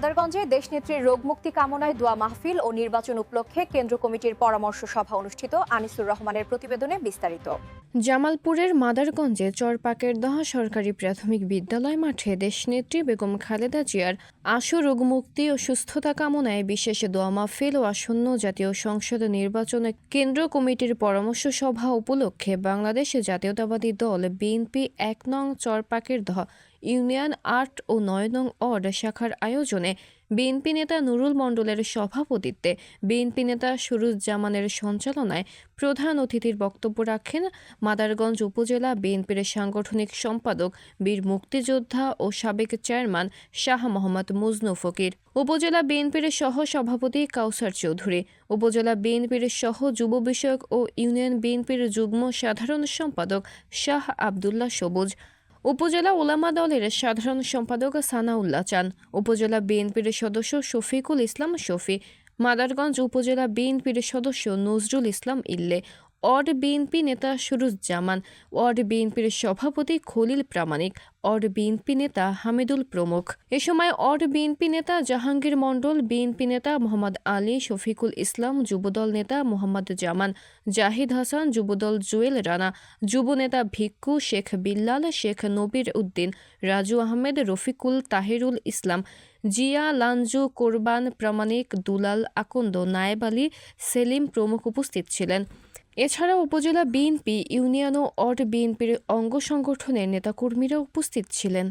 মাদারগঞ্জে দেশনেত্রীর রোগমুক্তি কামনায় দোয়া মাহফিল ও নির্বাচন উপলক্ষে কেন্দ্র কমিটির পরামর্শ সভা অনুষ্ঠিত। আনিসুর রহমানের প্রতিবেদনে বিস্তারিত। জামালপুরের মাদারগঞ্জে চরপাকেরদহ সরকারি প্রাথমিক বিদ্যালয় মাঠে দেশনেত্রী বেগম খালেদা জিয়ার আশু রোগমুক্তি ও সুস্থতা কামনায় বিশেষ দোয়া মাহফিল ও আসন্ন জাতীয় সংসদ নির্বাচনে কেন্দ্র কমিটির পরামর্শ সভা উপলক্ষে বাংলাদেশ জাতীয়তাবাদী দল বিএনপি ১ নং চরপাকেরদহ ইউনিয়ন ৮ ও ৯ নং ওয়ার্ড শাখার আয়োজনে বিএনপি নেতা নুরুল মণ্ডলের সভাপতিত্বে বিএনপি নেতা সুরুজ্জামানের সঞ্চালনায় প্রধান অতিথির বক্তব্য রাখেন মাদারগঞ্জ উপজেলা বিএনপির সাংগঠনিক সম্পাদক বীর মুক্তিযোদ্ধা ও সাবেক চেয়ারম্যান শাহ মোহাম্মদ মুজনু ফকির, উপজেলা বিএনপির সহ সভাপতি কাউসার চৌধুরী, উপজেলা বিএনপির সহ যুব বিষয়ক ও ইউনিয়ন বিএনপির যুগ্ম সাধারণ সম্পাদক শাহ আবদুল্লাহ সবুজ, উপজেলা ওলামা দলের সাধারণ সম্পাদক সানাউল্লাহ চান, উপজেলা বিএনপির সদস্য শফিকুল ইসলাম শফি, মাদারগঞ্জ উপজেলা বিএনপির সদস্য নজরুল ইসলাম ইল্লে, ওয়ার্ড বিএনপি নেতা সুরুজ্জামান, ওয়ার্ড বিএনপির সভাপতি খলিল প্রামাণিক, ওয়ার্ড বিএনপি নেতা হামিদুল প্রমুখ। এ সময় ওয়ার্ড বিএনপি নেতা জাহাঙ্গীর মণ্ডল, বিএনপি নেতা মোহাম্মদ আলী, শফিকুল ইসলাম, যুবদল নেতা মোহাম্মদ জামান, জাহিদ হাসান, যুবদল জুয়েল রানা, যুব নেতা ভিক্ষু, শেখ বিল্লাল, শেখ নবির উদ্দিন, রাজু আহমেদ, রফিকুল, তাহিরুল ইসলাম, জিয়া, লাঞ্জু, কোরবান, প্রামাণিক, দুলাল, আকন্দ, নায়েব আলী, সেলিম প্রমুখ উপস্থিত ছিলেন। এছাড়া উপজেলা বিএনপি, ইউনিয়ন ও ওয়ার্ড বিএনপির অঙ্গ সংগঠনের নেতাকর্মীরা উপস্থিত ছিলেন।